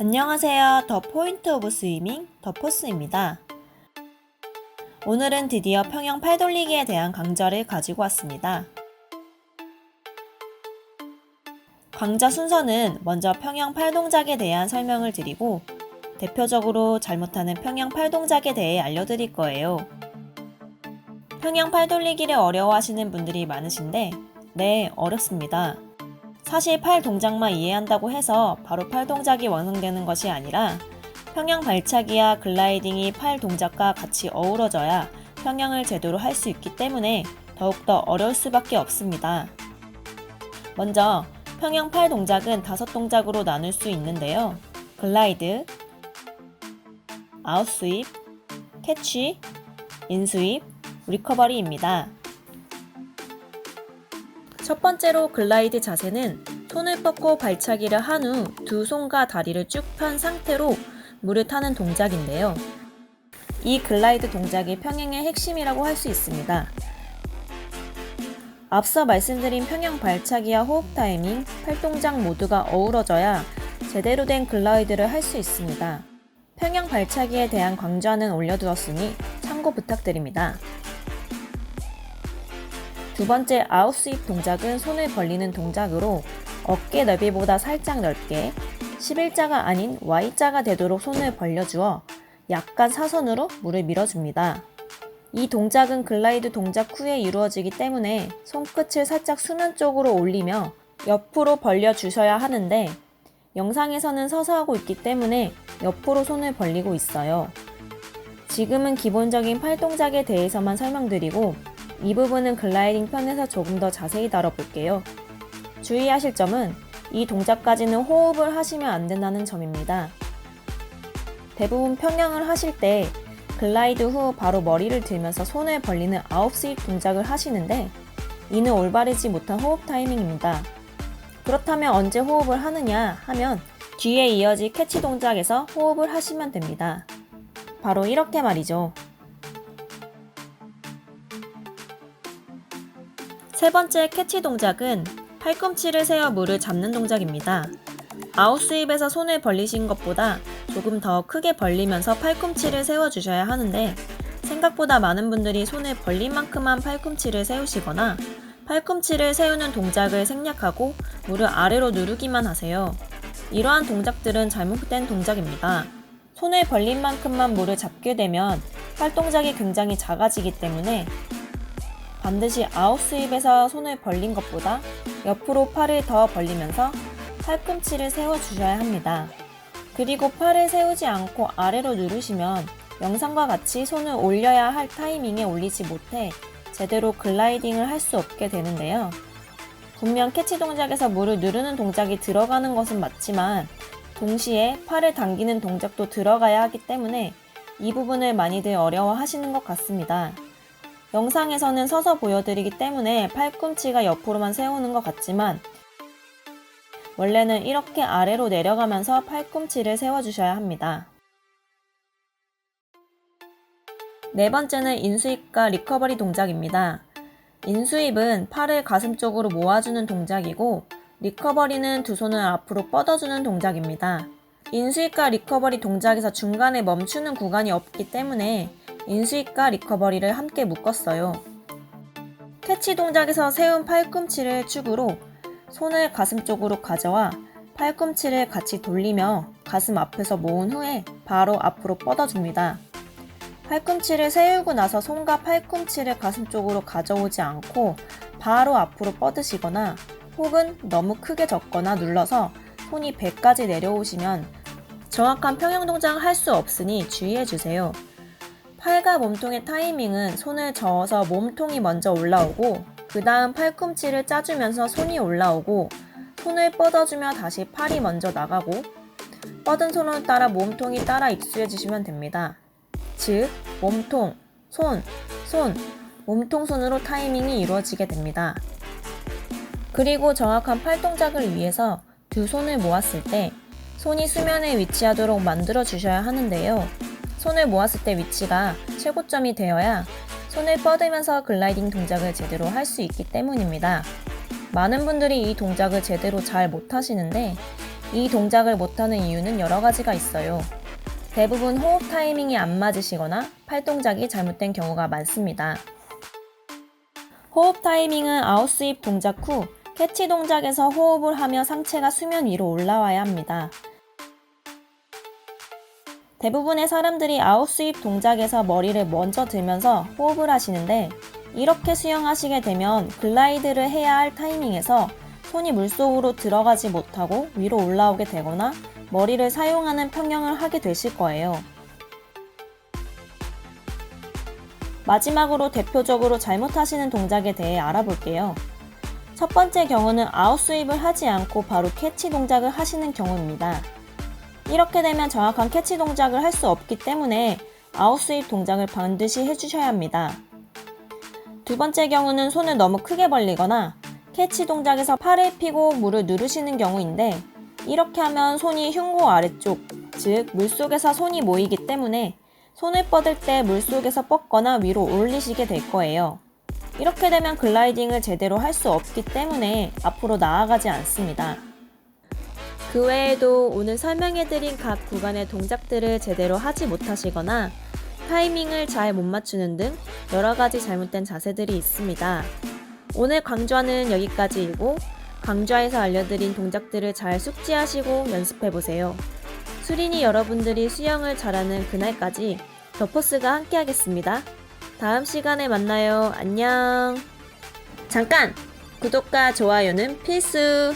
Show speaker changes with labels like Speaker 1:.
Speaker 1: 안녕하세요. 더 포인트 오브 스위밍 더 포스입니다. 오늘은 드디어 평영 팔돌리기에 대한 강좌를 가지고 왔습니다. 강좌 순서는 먼저 평영 팔동작에 대한 설명을 드리고 대표적으로 잘못하는 평영 팔동작에 대해 알려드릴 거예요. 평영 팔돌리기를 어려워하시는 분들이 많으신데 네, 어렵습니다. 사실 팔 동작만 이해한다고 해서 바로 팔 동작이 완성되는 것이 아니라 평영 발차기와 글라이딩이 팔 동작과 같이 어우러져야 평영을 제대로 할 수 있기 때문에 더욱더 어려울 수밖에 없습니다. 먼저 평영 팔 동작은 5동작으로 나눌 수 있는데요. 글라이드, 아웃스윕, 캐치, 인스윕, 리커버리입니다. 첫 번째로 글라이드 자세는 손을 뻗고 발차기를 한 후 두 손과 다리를 쭉 편 상태로 물을 타는 동작인데요. 이 글라이드 동작이 평영의 핵심이라고 할 수 있습니다. 앞서 말씀드린 평영 발차기와 호흡 타이밍, 팔동작 모두가 어우러져야 제대로 된 글라이드를 할 수 있습니다. 평영 발차기에 대한 강좌는 올려두었으니 참고 부탁드립니다. 두 번째 아웃스윕 동작은 손을 벌리는 동작으로 어깨 넓이보다 살짝 넓게 11자가 아닌 Y자가 되도록 손을 벌려주어 약간 사선으로 물을 밀어줍니다. 이 동작은 글라이드 동작 후에 이루어지기 때문에 손끝을 살짝 수면 쪽으로 올리며 옆으로 벌려주셔야 하는데 영상에서는 서서 하고 있기 때문에 옆으로 손을 벌리고 있어요. 지금은 기본적인 팔 동작에 대해서만 설명드리고 이 부분은 글라이딩 편에서 조금 더 자세히 다뤄볼게요. 주의하실 점은 이 동작까지는 호흡을 하시면 안 된다는 점입니다. 대부분 평영을 하실 때 글라이드 후 바로 머리를 들면서 손을 벌리는 아웃스윕 동작을 하시는데 이는 올바르지 못한 호흡 타이밍입니다. 그렇다면 언제 호흡을 하느냐 하면 뒤에 이어질 캐치 동작에서 호흡을 하시면 됩니다. 바로 이렇게 말이죠. 세 번째 캐치 동작은 팔꿈치를 세워 물을 잡는 동작입니다. 아웃스윕에서 손을 벌리신 것보다 조금 더 크게 벌리면서 팔꿈치를 세워주셔야 하는데 생각보다 많은 분들이 손을 벌린 만큼만 팔꿈치를 세우시거나 팔꿈치를 세우는 동작을 생략하고 물을 아래로 누르기만 하세요. 이러한 동작들은 잘못된 동작입니다. 손을 벌린 만큼만 물을 잡게 되면 팔 동작이 굉장히 작아지기 때문에 반드시 아웃스윕에서 손을 벌린 것보다 옆으로 팔을 더 벌리면서 팔꿈치를 세워주셔야 합니다. 그리고 팔을 세우지 않고 아래로 누르시면 영상과 같이 손을 올려야 할 타이밍에 올리지 못해 제대로 글라이딩을 할 수 없게 되는데요. 분명 캐치 동작에서 물을 누르는 동작이 들어가는 것은 맞지만 동시에 팔을 당기는 동작도 들어가야 하기 때문에 이 부분을 많이들 어려워하시는 것 같습니다. 영상에서는 서서 보여드리기 때문에 팔꿈치가 옆으로만 세우는 것 같지만 원래는 이렇게 아래로 내려가면서 팔꿈치를 세워주셔야 합니다. 네 번째는 인스윕과 리커버리 동작입니다. 인스윕은 팔을 가슴 쪽으로 모아주는 동작이고 리커버리는 두 손을 앞으로 뻗어주는 동작입니다. 인스윕과 리커버리 동작에서 중간에 멈추는 구간이 없기 때문에 인스윕과 리커버리를 함께 묶었어요. 캐치 동작에서 세운 팔꿈치를 축으로 손을 가슴 쪽으로 가져와 팔꿈치를 같이 돌리며 가슴 앞에서 모은 후에 바로 앞으로 뻗어줍니다. 팔꿈치를 세우고 나서 손과 팔꿈치를 가슴 쪽으로 가져오지 않고 바로 앞으로 뻗으시거나 혹은 너무 크게 젓거나 눌러서 손이 배까지 내려오시면 정확한 평영 동작을 할 수 없으니 주의해주세요. 팔과 몸통의 타이밍은 손을 저어서 몸통이 먼저 올라오고 그 다음 팔꿈치를 짜주면서 손이 올라오고 손을 뻗어주며 다시 팔이 먼저 나가고 뻗은 손을 따라 몸통이 따라 입수해주시면 됩니다. 즉 몸통, 손, 몸통 손으로 타이밍이 이루어지게 됩니다. 그리고 정확한 팔 동작을 위해서 두 손을 모았을 때 손이 수면에 위치하도록 만들어 주셔야 하는데요. 손을 모았을 때 위치가 최고점이 되어야 손을 뻗으면서 글라이딩 동작을 제대로 할 수 있기 때문입니다. 많은 분들이 이 동작을 제대로 잘 못하시는데 이 동작을 못하는 이유는 여러 가지가 있어요. 대부분 호흡 타이밍이 안 맞으시거나 팔 동작이 잘못된 경우가 많습니다. 호흡 타이밍은 아웃스윕 동작 후 캐치 동작에서 호흡을 하며 상체가 수면 위로 올라와야 합니다. 대부분의 사람들이 아웃스윕 동작에서 머리를 먼저 들면서 호흡을 하시는데, 이렇게 수영하시게 되면 글라이드를 해야 할 타이밍에서 손이 물속으로 들어가지 못하고 위로 올라오게 되거나 머리를 사용하는 평형을 하게 되실 거예요. 마지막으로 대표적으로 잘못하시는 동작에 대해 알아볼게요. 첫 번째 경우는 아웃스윕을 하지 않고 바로 캐치 동작을 하시는 경우입니다. 이렇게 되면 정확한 캐치 동작을 할 수 없기 때문에 아웃스윕 동작을 반드시 해주셔야 합니다. 두 번째 경우는 손을 너무 크게 벌리거나 캐치 동작에서 팔을 펴고 물을 누르시는 경우인데, 이렇게 하면 손이 흉고 아래쪽, 즉 물속에서 손이 모이기 때문에 손을 뻗을 때 물속에서 뻗거나 위로 올리시게 될 거예요. 이렇게 되면 글라이딩을 제대로 할 수 없기 때문에 앞으로 나아가지 않습니다. 그 외에도 오늘 설명해드린 각 구간의 동작들을 제대로 하지 못하시거나 타이밍을 잘 못 맞추는 등 여러 가지 잘못된 자세들이 있습니다. 오늘 강좌는 여기까지이고, 강좌에서 알려드린 동작들을 잘 숙지하시고 연습해보세요. 수린이 여러분들이 수영을 잘하는 그날까지 더포스가 함께하겠습니다. 다음 시간에 만나요. 안녕. 잠깐! 구독과 좋아요는 필수!